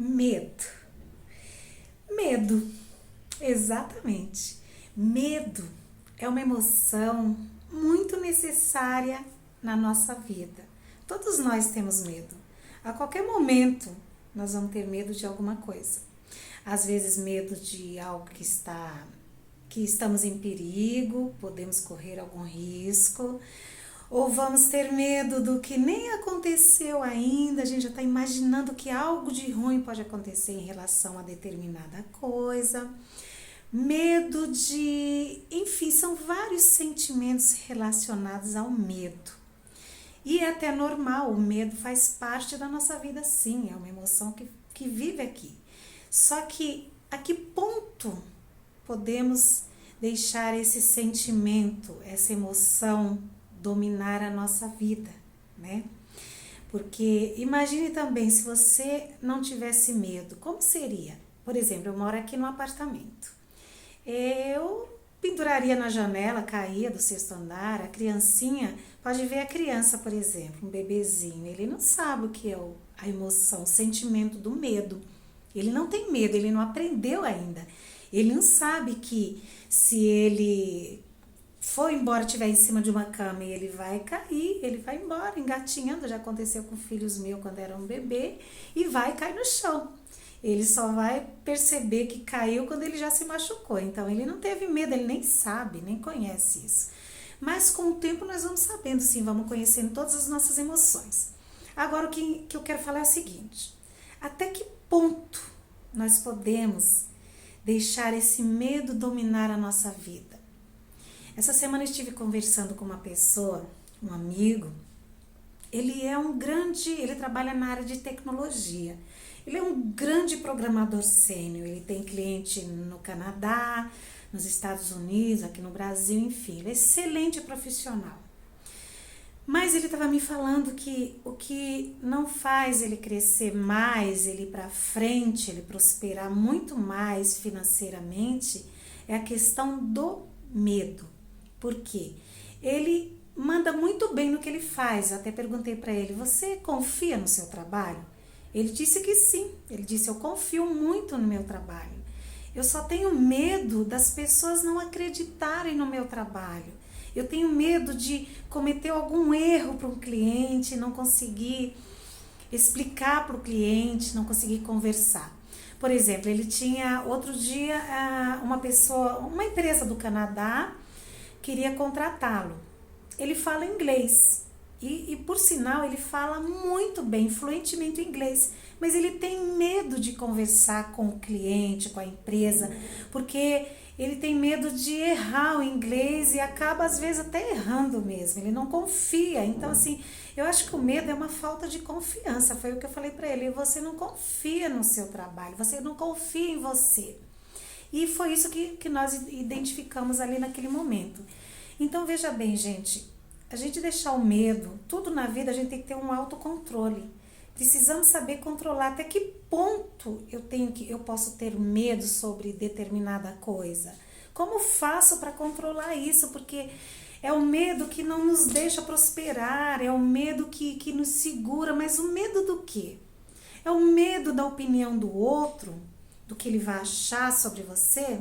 Medo. Medo, exatamente. Medo é uma emoção muito necessária na nossa vida. Todos nós temos medo. A qualquer momento nós vamos ter medo de alguma coisa. Às vezes medo de algo que estamos em perigo, podemos correr algum risco, ou vamos ter medo do que nem aconteceu ainda, a gente já está imaginando que algo de ruim pode acontecer em relação a determinada coisa. Medo de... Enfim, são vários sentimentos relacionados ao medo. E é até normal, o medo faz parte da nossa vida, sim, é uma emoção que vive aqui. Só que a que ponto podemos deixar esse sentimento, essa emoção dominar a nossa vida, né? Porque imagine também se você não tivesse medo, como seria? Por exemplo, eu moro aqui no apartamento. Eu penduraria na janela, caía do sexto andar, a criancinha, pode ver a criança, por exemplo, um bebezinho, ele não sabe o que é a emoção, o sentimento do medo. Ele não tem medo, ele não aprendeu ainda. Ele não sabe que se ele for embora, estiver em cima de uma cama e ele vai cair, ele vai embora, engatinhando, já aconteceu com filhos meus quando era um bebê, e vai cair no chão. Ele só vai perceber que caiu quando ele já se machucou. Então, ele não teve medo, ele nem sabe, nem conhece isso. Mas com o tempo nós vamos sabendo, sim, vamos conhecendo todas as nossas emoções. Agora, o que eu quero falar é o seguinte: até que ponto nós podemos deixar esse medo dominar a nossa vida? Essa semana eu estive conversando com uma pessoa, um amigo. Ele trabalha na área de tecnologia. Ele é um grande programador sênior, ele tem cliente no Canadá, nos Estados Unidos, aqui no Brasil, enfim, ele é excelente profissional. Mas ele estava me falando que o que não faz ele crescer mais, ele ir para frente, ele prosperar muito mais financeiramente, é a questão do medo. Por quê? Ele manda muito bem no que ele faz. Eu até perguntei para ele: você confia no seu trabalho? Ele disse que sim. Ele disse: eu confio muito no meu trabalho. Eu só tenho medo das pessoas não acreditarem no meu trabalho. Eu tenho medo de cometer algum erro para um cliente, não conseguir explicar para o cliente, não conseguir conversar. Por exemplo, ele tinha outro dia uma empresa do Canadá queria contratá-lo. Ele fala inglês e por sinal ele fala muito bem, fluentemente inglês, mas ele tem medo de conversar com o cliente, com a empresa, porque ele tem medo de errar o inglês e acaba às vezes até errando mesmo, ele não confia. Então assim, eu acho que o medo é uma falta de confiança, foi o que eu falei para ele: você não confia no seu trabalho, você não confia em você. E foi isso que nós identificamos ali naquele momento. Então veja bem, gente, a gente deixar o medo, tudo na vida a gente tem que ter um autocontrole. Precisamos saber controlar até que ponto eu posso ter medo sobre determinada coisa. Como faço para controlar isso? Porque é o medo que não nos deixa prosperar, é o medo que nos segura. Mas o medo do quê? É o medo da opinião do outro, do que ele vai achar sobre você?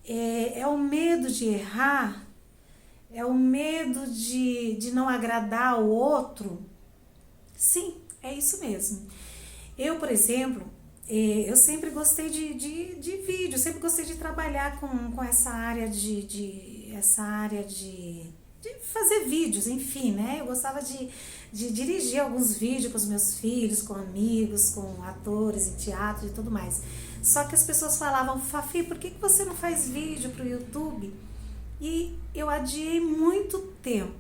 É o medo de errar? É o medo de não agradar ao outro? Sim, é isso mesmo. Eu, por exemplo, eu sempre gostei de vídeo, sempre gostei de trabalhar com essa área de fazer vídeos, enfim, né? Eu gostava de dirigir alguns vídeos com os meus filhos, com amigos, com atores em teatro e tudo mais. Só que as pessoas falavam: Fafi, por que você não faz vídeo pro YouTube? E eu adiei muito tempo.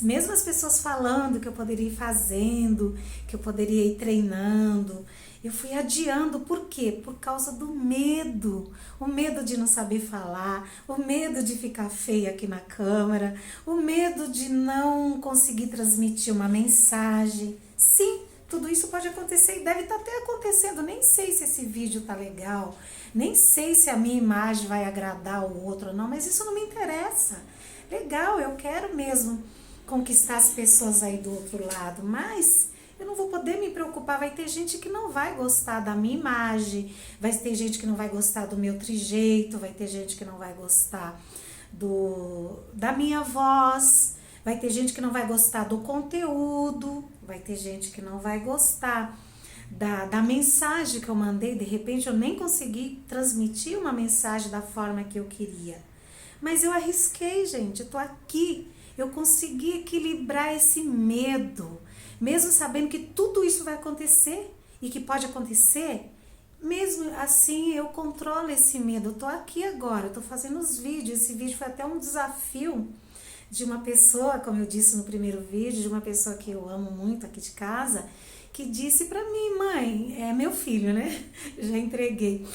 Mesmo as pessoas falando que eu poderia ir fazendo, que eu poderia ir treinando, eu fui adiando. Por quê? Por causa do medo. O medo de não saber falar, o medo de ficar feia aqui na câmera, o medo de não conseguir transmitir uma mensagem. Sim, tudo isso pode acontecer e deve estar até acontecendo. Nem sei se esse vídeo tá legal, nem sei se a minha imagem vai agradar o outro ou não, mas isso não me interessa. Legal, eu quero mesmo conquistar as pessoas aí do outro lado, mas eu não vou poder me preocupar. Vai ter gente que não vai gostar da minha imagem, vai ter gente que não vai gostar do meu trejeito, vai ter gente que não vai gostar da minha voz, vai ter gente que não vai gostar do conteúdo, vai ter gente que não vai gostar da mensagem que eu mandei. De repente eu nem consegui transmitir uma mensagem da forma que eu queria. Mas eu arrisquei, gente, eu tô aqui. Eu consegui equilibrar esse medo, mesmo sabendo que tudo isso vai acontecer e que pode acontecer. Mesmo assim, eu controlo esse medo. Eu tô aqui agora, eu tô fazendo os vídeos. Esse vídeo foi até um desafio de uma pessoa, como eu disse no primeiro vídeo, de uma pessoa que eu amo muito aqui de casa, que disse pra mim: mãe, é meu filho, né? Já entreguei.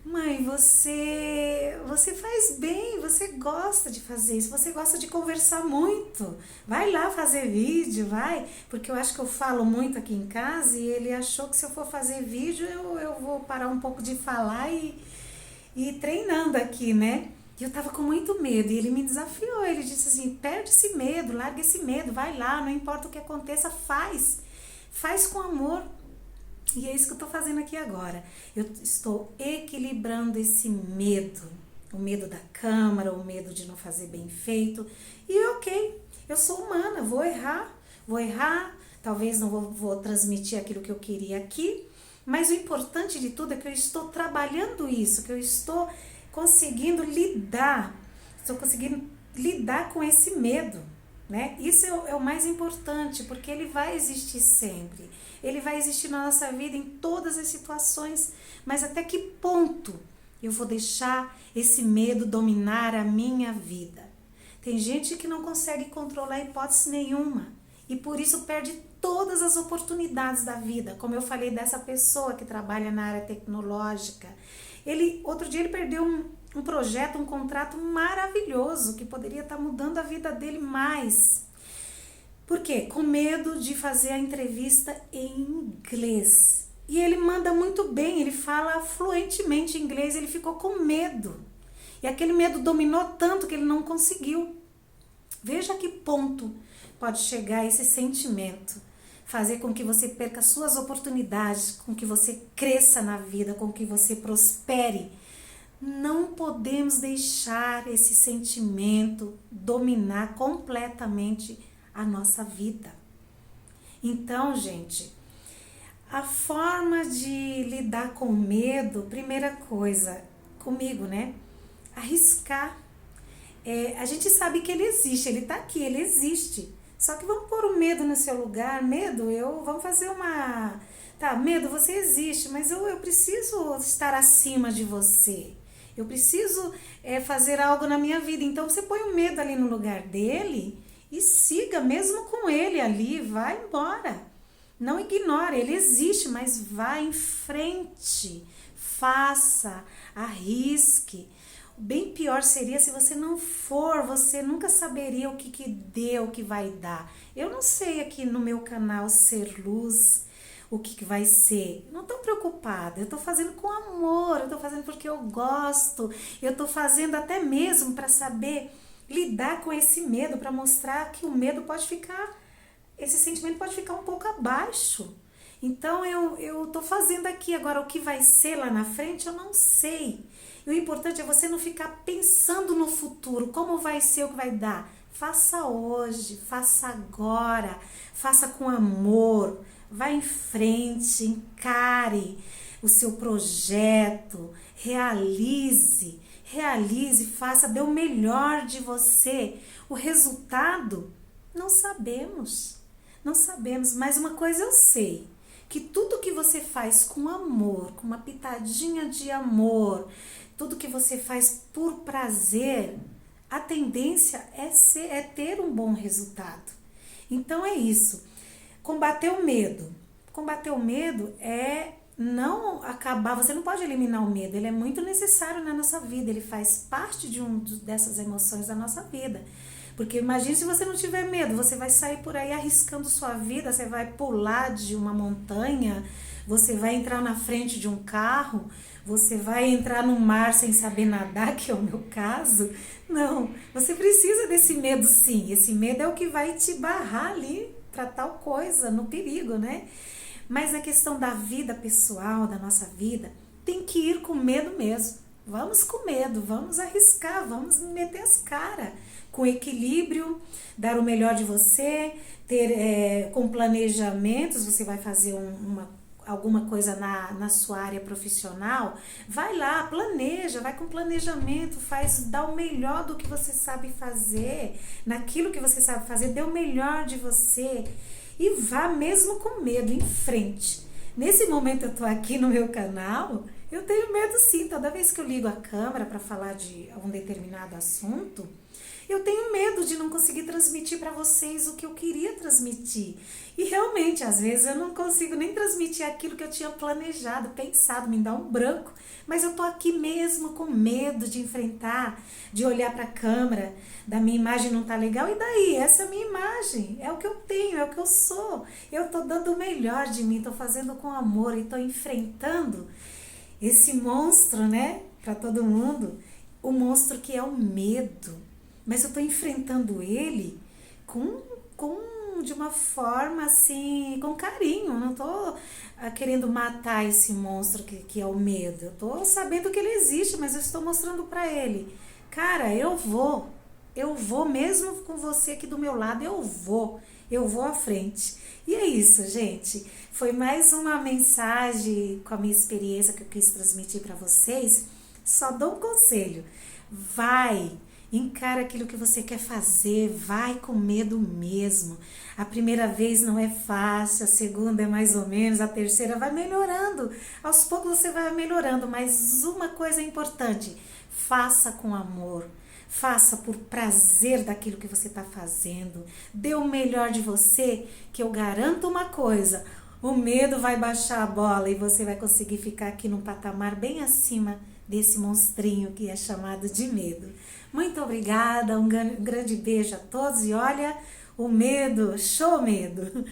Mãe, você faz bem, você gosta de fazer isso, você gosta de conversar muito. Vai lá fazer vídeo, vai. Porque eu acho que eu falo muito aqui em casa e ele achou que se eu for fazer vídeo eu vou parar um pouco de falar e ir treinando aqui, né? E eu tava com muito medo e ele me desafiou. Ele disse assim: perde esse medo, larga esse medo, vai lá, não importa o que aconteça, faz. Faz com amor. E é isso que eu tô fazendo aqui agora. Eu estou equilibrando esse medo. O medo da câmera, o medo de não fazer bem feito. E ok, eu sou humana, vou errar. Talvez não vou transmitir aquilo que eu queria aqui. Mas o importante de tudo é que eu estou trabalhando isso, que eu estou conseguindo lidar. Estou conseguindo lidar com esse medo. Né? Isso é o mais importante, porque ele vai existir sempre. Ele vai existir na nossa vida em todas as situações, mas até que ponto eu vou deixar esse medo dominar a minha vida? Tem gente que não consegue controlar hipótese nenhuma e por isso perde todas as oportunidades da vida, como eu falei dessa pessoa que trabalha na área tecnológica. Outro dia ele perdeu um projeto, um contrato maravilhoso que poderia estar mudando a vida dele mais. Por quê? Com medo de fazer a entrevista em inglês. E ele manda muito bem, ele fala fluentemente inglês, ele ficou com medo. E aquele medo dominou tanto que ele não conseguiu. Veja a que ponto pode chegar esse sentimento. Fazer com que você perca suas oportunidades, com que você cresça na vida, com que você prospere. Não podemos deixar esse sentimento dominar completamente a nossa vida. Então, gente, a forma de lidar com o medo, primeira coisa, comigo, né? Arriscar. A gente sabe que ele existe, ele tá aqui, ele existe. Só que vamos pôr o medo no seu lugar. Medo, vamos fazer uma... Tá, medo, você existe, mas eu preciso estar acima de você. Eu preciso fazer algo na minha vida. Então você põe o medo ali no lugar dele e siga mesmo com ele ali, vai embora. Não ignore, ele existe, mas vá em frente. Faça, arrisque. Bem pior seria se você não for, você nunca saberia o que deu, o que vai dar. Eu não sei aqui no meu canal Ser Luz o que vai ser. Não estou preocupada, eu estou fazendo com amor, eu estou fazendo porque eu gosto, eu estou fazendo até mesmo para saber lidar com esse medo, para mostrar que o medo pode ficar, esse sentimento pode ficar um pouco abaixo. Então eu estou fazendo aqui. Agora o que vai ser lá na frente eu não sei. E o importante é você não ficar pensando no futuro, como vai ser, o que vai dar. Faça hoje, faça agora, faça com amor, vá em frente, encare o seu projeto, realize, faça, dê o melhor de você. O resultado, não sabemos, mas uma coisa eu sei, que tudo que você faz com amor, com uma pitadinha de amor, tudo que você faz por prazer, a tendência é ter um bom resultado. Então é isso. Combater o medo. Combater o medo é não acabar, você não pode eliminar o medo, ele é muito necessário na nossa vida, ele faz parte dessas emoções da nossa vida. Porque imagine se você não tiver medo, você vai sair por aí arriscando sua vida, você vai pular de uma montanha, você vai entrar na frente de um carro, você vai entrar no mar sem saber nadar, que é o meu caso. Não, você precisa desse medo sim, esse medo é o que vai te barrar ali para tal coisa, no perigo, né? Mas na questão da vida pessoal, da nossa vida, tem que ir com medo mesmo. Vamos com medo, vamos arriscar, vamos meter as caras. Com equilíbrio, dar o melhor de você, ter com planejamentos, você vai fazer alguma coisa na sua área profissional, vai lá, planeja, vai com planejamento, dá o melhor do que você sabe fazer, naquilo que você sabe fazer, dê o melhor de você e vá mesmo com medo, em frente. Nesse momento eu tô aqui no meu canal, eu tenho medo sim, toda vez que eu ligo a câmera para falar de um determinado assunto, eu tenho medo de não conseguir transmitir para vocês o que eu queria transmitir. E realmente, às vezes eu não consigo nem transmitir aquilo que eu tinha planejado, pensado, me dá um branco. Mas eu tô aqui mesmo com medo de enfrentar, de olhar para a câmera, da minha imagem não tá legal. E daí? Essa é a minha imagem, é o que eu tenho, é o que eu sou. Eu tô dando o melhor de mim, tô fazendo com amor e tô enfrentando esse monstro, né, para todo mundo. O monstro que é o medo. Mas eu tô enfrentando ele de uma forma assim, com carinho. Eu não tô querendo matar esse monstro que é o medo. Eu tô sabendo que ele existe, mas eu estou mostrando para ele. Cara, eu vou mesmo com você aqui do meu lado, eu vou à frente. E é isso, gente. Foi mais uma mensagem com a minha experiência que eu quis transmitir para vocês. Só dou um conselho. Encara aquilo que você quer fazer, vai com medo mesmo. A primeira vez não é fácil, a segunda é mais ou menos, a terceira vai melhorando. Aos poucos você vai melhorando, mas uma coisa é importante, faça com amor. Faça por prazer daquilo que você está fazendo. Dê o melhor de você, que eu garanto uma coisa, o medo vai baixar a bola e você vai conseguir ficar aqui num patamar bem acima desse monstrinho que é chamado de medo. Muito obrigada, um grande beijo a todos e olha, o medo, show medo!